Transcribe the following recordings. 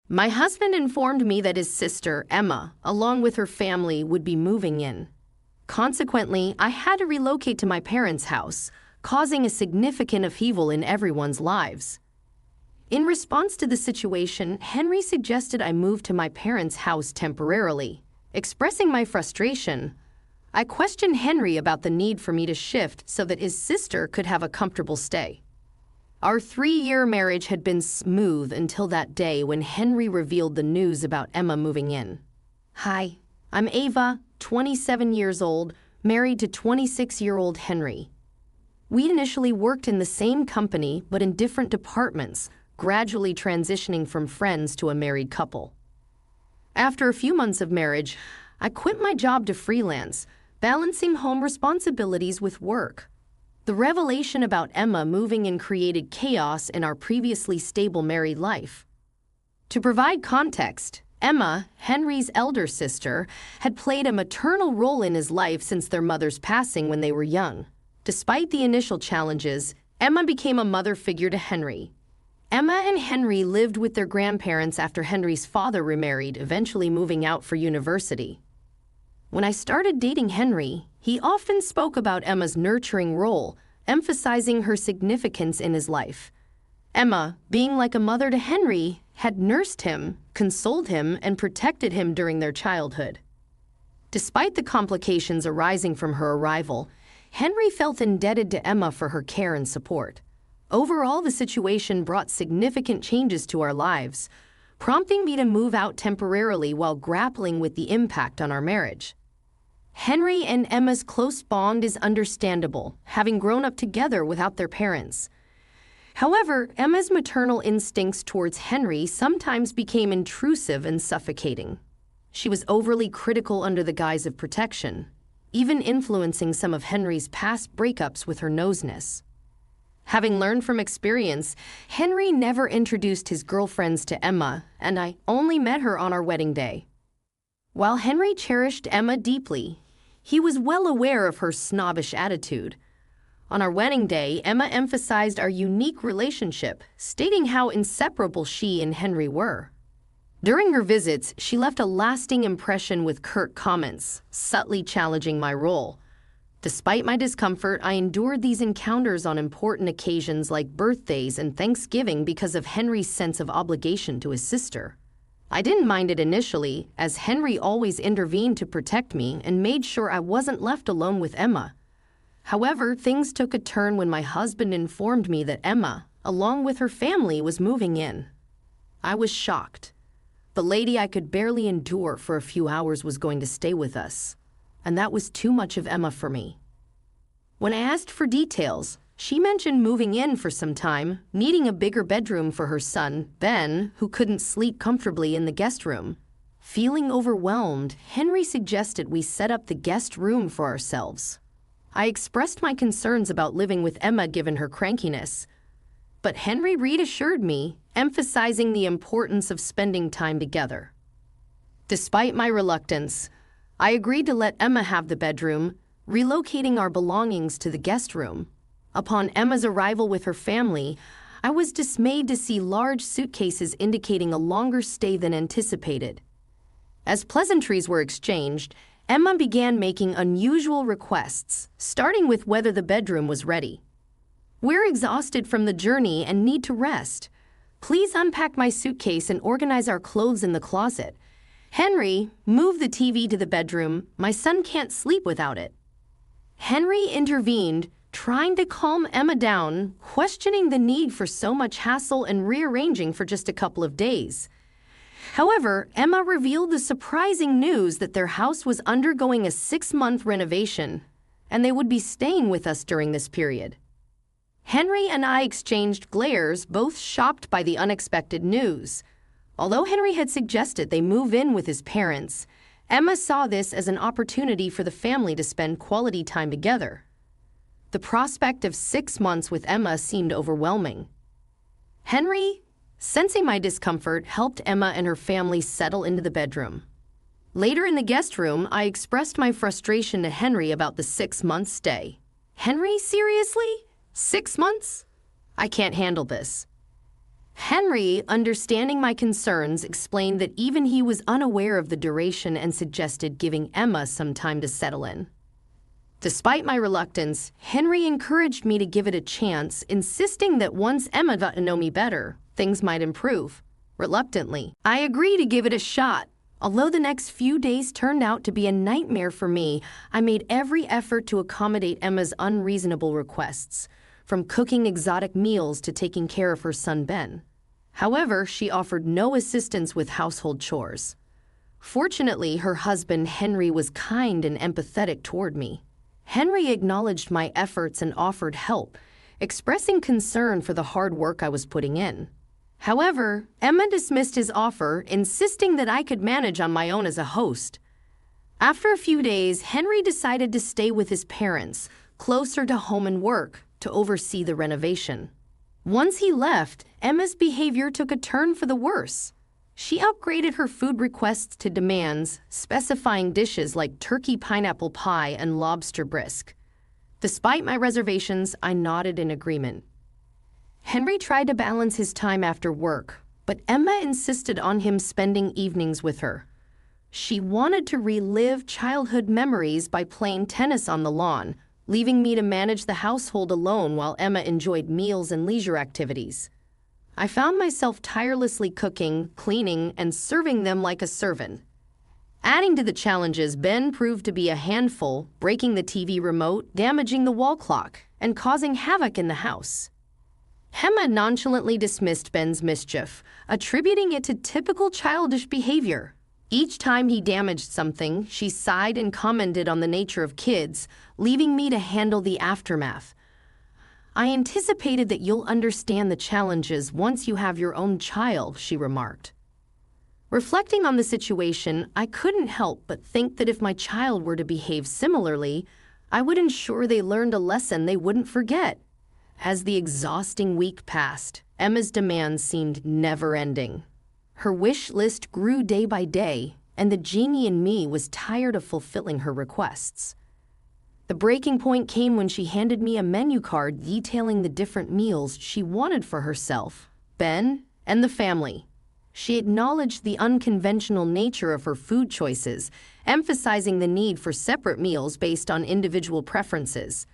My husband informed me that his sister, Emma, along with her family, would be moving in. Consequently, I had to relocate to my parents' house, causing a significant upheaval in everyone's lives. In response to the situation, Henry suggested I move to my parents' house temporarily. Expressing my frustration, I questioned Henry about the need for me to shift so that his sister could have a comfortable stay. Our 3-year marriage had been smooth until that day when Henry revealed the news about Emma moving in. Hi, I'm Ava, 27 years old, married to 26-year-old Henry. We initially worked in the same company but in different departments, gradually transitioning from friends to a married couple. After a few months of marriage, I quit my job to freelance, balancing home responsibilities with work. The revelation about Emma moving in created chaos in our previously stable married life. To provide context, Emma, Henry's elder sister, had played a maternal role in his life since their mother's passing when they were young. Despite the initial challenges, Emma became a mother figure to Henry. Emma and Henry lived with their grandparents after Henry's father remarried, eventually moving out for university. When I started dating Henry, he often spoke about Emma's nurturing role, emphasizing her significance in his life. Emma, being like a mother to Henry, had nursed him, consoled him, and protected him during their childhood. Despite the complications arising from her arrival, Henry felt indebted to Emma for her care and support. Overall, the situation brought significant changes to our lives, prompting me to move out temporarily while grappling with the impact on our marriage. Henry and Emma's close bond is understandable, having grown up together without their parents. However, Emma's maternal instincts towards Henry sometimes became intrusive and suffocating. She was overly critical under the guise of protection, even influencing some of Henry's past breakups with her noseness. Having learned from experience, Henry never introduced his girlfriends to Emma, and I only met her on our wedding day. While Henry cherished Emma deeply, he was well aware of her snobbish attitude. On our wedding day, Emma emphasized our unique relationship, stating how inseparable she and Henry were. During her visits, she left a lasting impression with curt comments, subtly challenging my role. Despite my discomfort, I endured these encounters on important occasions like birthdays and Thanksgiving because of Henry's sense of obligation to his sister. I didn't mind it initially, as Henry always intervened to protect me and made sure I wasn't left alone with Emma. However, things took a turn when my husband informed me that Emma, along with her family, was moving in. I was shocked. The lady I could barely endure for a few hours was going to stay with us, and that was too much of Emma for me. When I asked for details, she mentioned moving in for some time, needing a bigger bedroom for her son, Ben, who couldn't sleep comfortably in the guest room. Feeling overwhelmed, Henry suggested we set up the guest room for ourselves. I expressed my concerns about living with Emma given her crankiness, but Henry reassured me, emphasizing the importance of spending time together. Despite my reluctance, I agreed to let Emma have the bedroom, relocating our belongings to the guest room. Upon Emma's arrival with her family, I was dismayed to see large suitcases indicating a longer stay than anticipated. As pleasantries were exchanged, Emma began making unusual requests, starting with whether the bedroom was ready. "We're exhausted from the journey and need to rest. Please unpack my suitcase and organize our clothes in the closet. Henry, move the TV to the bedroom. My son can't sleep without it." Henry intervened, trying to calm Emma down, questioning the need for so much hassle and rearranging for just a couple of days. However, Emma revealed the surprising news that their house was undergoing a 6-month renovation, and they would be staying with us during this period. Henry and I exchanged glares, both shocked by the unexpected news. Although Henry had suggested they move in with his parents, Emma saw this as an opportunity for the family to spend quality time together. The prospect of 6 months with Emma seemed overwhelming. Henry, sensing my discomfort, helped Emma and her family settle into the bedroom. Later in the guest room, I expressed my frustration to Henry about the 6-month stay. "Henry, seriously? 6 months? I can't handle this." Henry, understanding my concerns, explained that even he was unaware of the duration and suggested giving Emma some time to settle in. Despite my reluctance, Henry encouraged me to give it a chance, insisting that once Emma got to know me better, things might improve. Reluctantly, I agreed to give it a shot. Although the next few days turned out to be a nightmare for me, I made every effort to accommodate Emma's unreasonable requests, from cooking exotic meals to taking care of her son Ben. However, she offered no assistance with household chores. Fortunately, her husband Henry was kind and empathetic toward me. Henry acknowledged my efforts and offered help, expressing concern for the hard work I was putting in. However, Emma dismissed his offer, insisting that I could manage on my own as a host. After a few days, Henry decided to stay with his parents, closer to home and work, to oversee the renovation. Once he left, Emma's behavior took a turn for the worse. She upgraded her food requests to demands, specifying dishes like turkey pineapple pie and lobster bisque. Despite my reservations, I nodded in agreement. Henry tried to balance his time after work, but Emma insisted on him spending evenings with her. She wanted to relive childhood memories by playing tennis on the lawn, leaving me to manage the household alone while Emma enjoyed meals and leisure activities. I found myself tirelessly cooking, cleaning, and serving them like a servant. Adding to the challenges, Ben proved to be a handful, breaking the TV remote, damaging the wall clock, and causing havoc in the house. Emma nonchalantly dismissed Ben's mischief, attributing it to typical childish behavior. Each time he damaged something, she sighed and commented on the nature of kids, leaving me to handle the aftermath. I anticipated that you'll understand the challenges once you have your own child, she remarked. Reflecting on the situation, I couldn't help but think that if my child were to behave similarly, I would ensure they learned a lesson they wouldn't forget. As the exhausting week passed, Emma's demands seemed never-ending. Her wish list grew day by day, and the genie in me was tired of fulfilling her requests. The breaking point came when she handed me a menu card detailing the different meals she wanted for herself, Ben, and the family. She acknowledged the unconventional nature of her food choices, emphasizing the need for separate meals based on individual preferences.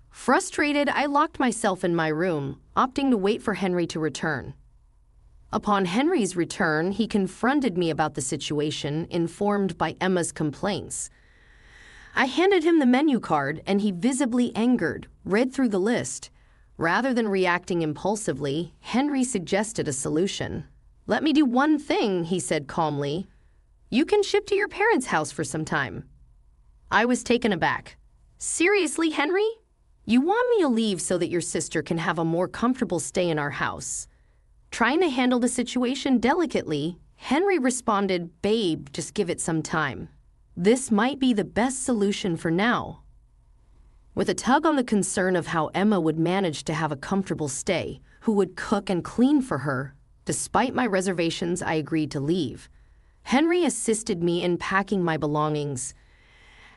Frustrated, I locked myself in my room, opting to wait for Henry to return. Upon Henry's return, he confronted me about the situation, informed by Emma's complaints. I handed him the menu card, and he, visibly angered, read through the list. Rather than reacting impulsively, Henry suggested a solution. "Let me do one thing," he said calmly. "You can ship to your parents' house for some time." I was taken aback. "Seriously, Henry? You want me to leave so that your sister can have a more comfortable stay in our house?" Trying to handle the situation delicately, Henry responded, "Babe, just give it some time. This might be the best solution for now." With a tug on the concern of how Emma would manage to have a comfortable stay, who would cook and clean for her, despite my reservations, I agreed to leave. Henry assisted me in packing my belongings.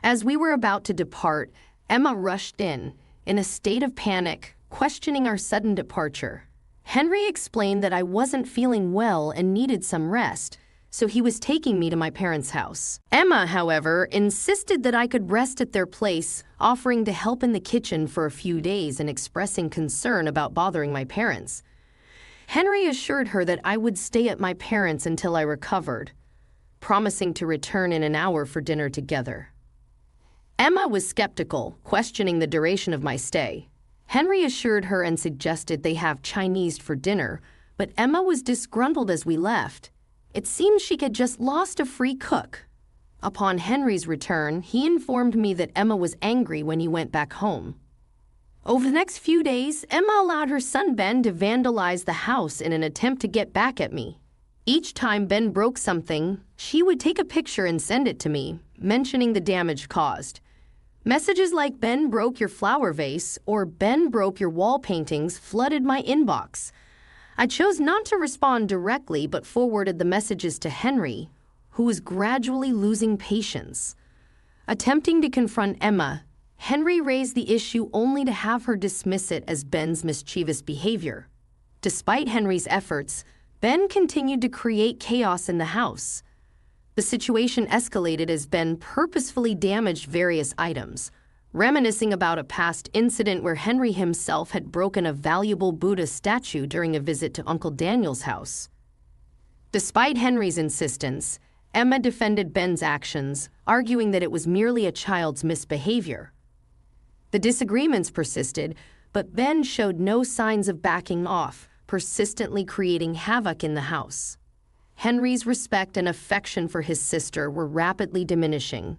As we were about to depart, Emma rushed in a state of panic, questioning our sudden departure. Henry explained that I wasn't feeling well and needed some rest, so he was taking me to my parents' house. Emma, however, insisted that I could rest at their place, offering to help in the kitchen for a few days and expressing concern about bothering my parents. Henry assured her that I would stay at my parents' until I recovered, promising to return in an hour for dinner together. Emma was skeptical, questioning the duration of my stay. Henry assured her and suggested they have Chinese for dinner, but Emma was disgruntled as we left. It seemed she had just lost a free cook. Upon Henry's return, he informed me that Emma was angry when he went back home. Over the next few days, Emma allowed her son Ben to vandalize the house in an attempt to get back at me. Each time Ben broke something, she would take a picture and send it to me, mentioning the damage caused. Messages like "Ben broke your flower vase" or "Ben broke your wall paintings" flooded my inbox. I chose not to respond directly but forwarded the messages to Henry, who was gradually losing patience. Attempting to confront Emma, Henry raised the issue only to have her dismiss it as Ben's mischievous behavior. Despite Henry's efforts, Ben continued to create chaos in the house. The situation escalated as Ben purposefully damaged various items, reminiscing about a past incident where Henry himself had broken a valuable Buddha statue during a visit to Uncle Daniel's house. Despite Henry's insistence, Emma defended Ben's actions, arguing that it was merely a child's misbehavior. The disagreements persisted, but Ben showed no signs of backing off, persistently creating havoc in the house. Henry's respect and affection for his sister were rapidly diminishing.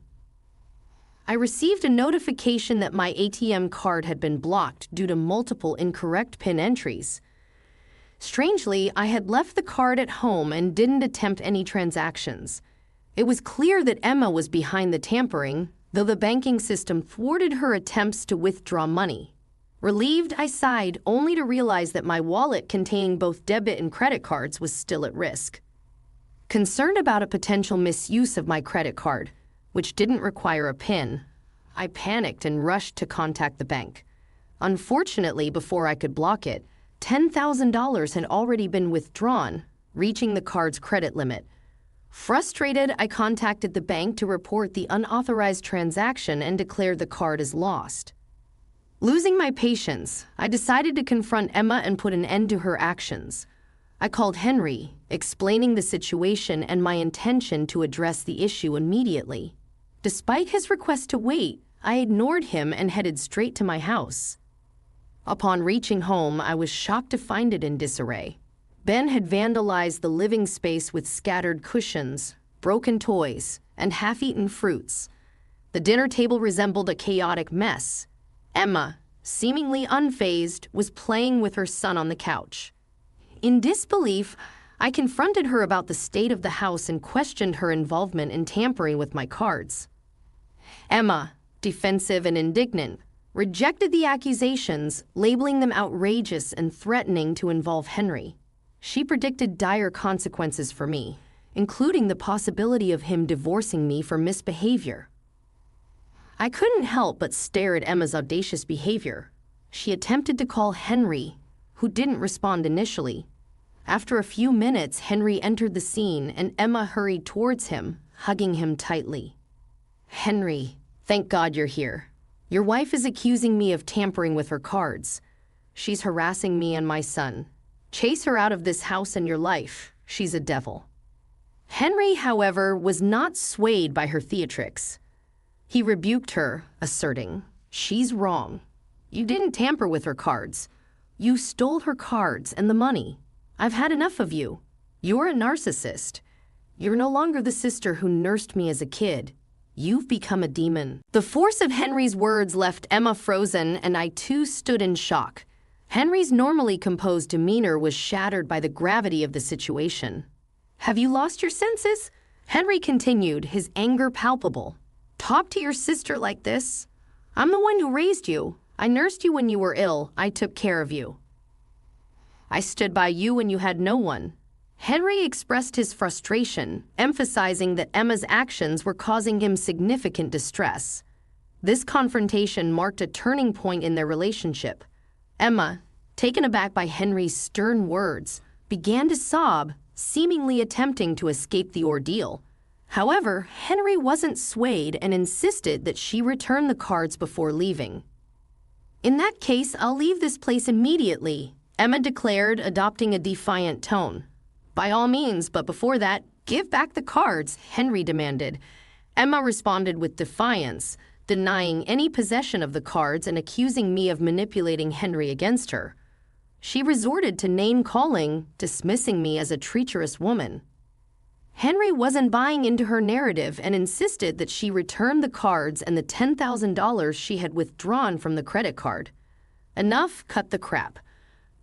I received a notification that my ATM card had been blocked due to multiple incorrect PIN entries. Strangely, I had left the card at home and didn't attempt any transactions. It was clear that Emma was behind the tampering, though the banking system thwarted her attempts to withdraw money. Relieved, I sighed, only to realize that my wallet containing both debit and credit cards was still at risk. Concerned about a potential misuse of my credit card, which didn't require a PIN, I panicked and rushed to contact the bank. Unfortunately, before I could block it, $10,000 had already been withdrawn, reaching the card's credit limit. Frustrated, I contacted the bank to report the unauthorized transaction and declared the card as lost. Losing my patience, I decided to confront Emma and put an end to her actions. I called Henry, explaining the situation and my intention to address the issue immediately. Despite his request to wait, I ignored him and headed straight to my house. Upon reaching home, I was shocked to find it in disarray. Ben had vandalized the living space with scattered cushions, broken toys, and half-eaten fruits. The dinner table resembled a chaotic mess. Emma, seemingly unfazed, was playing with her son on the couch. In disbelief, I confronted her about the state of the house and questioned her involvement in tampering with my cards. Emma, defensive and indignant, rejected the accusations, labeling them outrageous and threatening to involve Henry. She predicted dire consequences for me, including the possibility of him divorcing me for misbehavior. I couldn't help but stare at Emma's audacious behavior. She attempted to call Henry, who didn't respond initially. After a few minutes, Henry entered the scene and Emma hurried towards him, hugging him tightly. "Henry, thank God you're here. Your wife is accusing me of tampering with her cards. She's harassing me and my son. Chase her out of this house and your life. She's a devil." Henry, however, was not swayed by her theatrics. He rebuked her, asserting, "She's wrong. You didn't tamper with her cards. You stole her cards and the money. I've had enough of you. You're a narcissist. You're no longer the sister who nursed me as a kid. You've become a demon." The force of Henry's words left Emma frozen, and I too stood in shock. Henry's normally composed demeanor was shattered by the gravity of the situation. "Have you lost your senses?" Henry continued, his anger palpable. "Talk to your sister like this? I'm the one who raised you. I nursed you when you were ill. I took care of you. I stood by you when you had no one." Henry expressed his frustration, emphasizing that Emma's actions were causing him significant distress. This confrontation marked a turning point in their relationship. Emma, taken aback by Henry's stern words, began to sob, seemingly attempting to escape the ordeal. However, Henry wasn't swayed and insisted that she return the cards before leaving. "In that case, I'll leave this place immediately," Emma declared, adopting a defiant tone. "By all means, but before that, give back the cards," Henry demanded. Emma responded with defiance, denying any possession of the cards and accusing me of manipulating Henry against her. She resorted to name-calling, dismissing me as a treacherous woman. Henry wasn't buying into her narrative and insisted that she return the cards and the $10,000 she had withdrawn from the credit card. "Enough, cut the crap.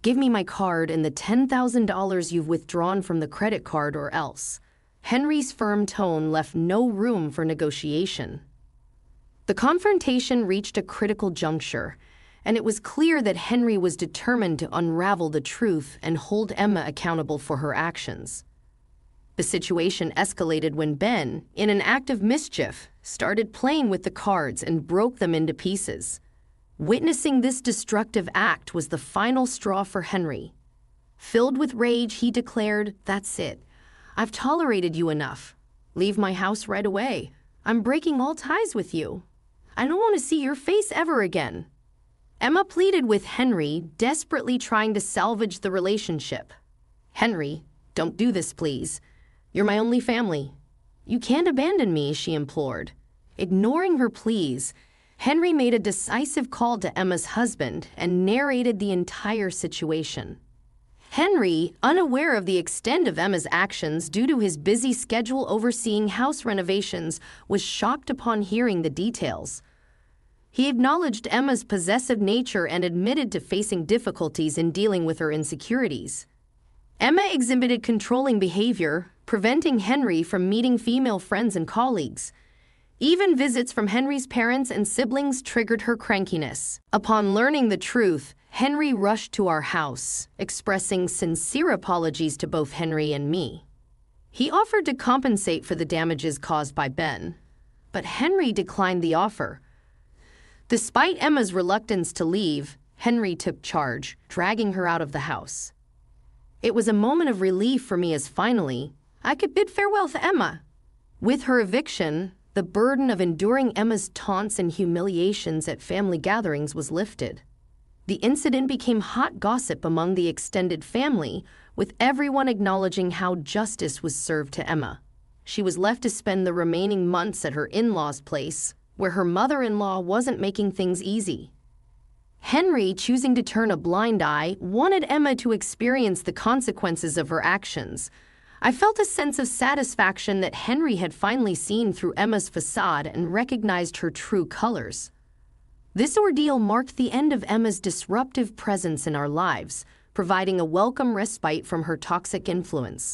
Give me my card and the $10,000 you've withdrawn from the credit card or else." Henry's firm tone left no room for negotiation. The confrontation reached a critical juncture, and it was clear that Henry was determined to unravel the truth and hold Emma accountable for her actions. The situation escalated when Ben, in an act of mischief, started playing with the cards and broke them into pieces. Witnessing this destructive act was the final straw for Henry. Filled with rage, he declared, "That's it. I've tolerated you enough. Leave my house right away. I'm breaking all ties with you. I don't want to see your face ever again." Emma pleaded with Henry, desperately trying to salvage the relationship. "Henry, don't do this, please. You're my only family. You can't abandon me," she implored. Ignoring her pleas, Henry made a decisive call to Emma's husband and narrated the entire situation. Henry, unaware of the extent of Emma's actions due to his busy schedule overseeing house renovations, was shocked upon hearing the details. He acknowledged Emma's possessive nature and admitted to facing difficulties in dealing with her insecurities. Emma exhibited controlling behavior, preventing Henry from meeting female friends and colleagues. Even visits from Henry's parents and siblings triggered her crankiness. Upon learning the truth, Henry rushed to our house, expressing sincere apologies to both Henry and me. He offered to compensate for the damages caused by Ben, but Henry declined the offer. Despite Emma's reluctance to leave, Henry took charge, dragging her out of the house. It was a moment of relief for me as finally, I could bid farewell to Emma. With her eviction, the burden of enduring Emma's taunts and humiliations at family gatherings was lifted. The incident became hot gossip among the extended family, with everyone acknowledging how justice was served to Emma. She was left to spend the remaining months at her in-laws' place, where her mother-in-law wasn't making things easy. Henry, choosing to turn a blind eye, wanted Emma to experience the consequences of her actions. I felt a sense of satisfaction that Henry had finally seen through Emma's facade and recognized her true colors. This ordeal marked the end of Emma's disruptive presence in our lives, providing a welcome respite from her toxic influence.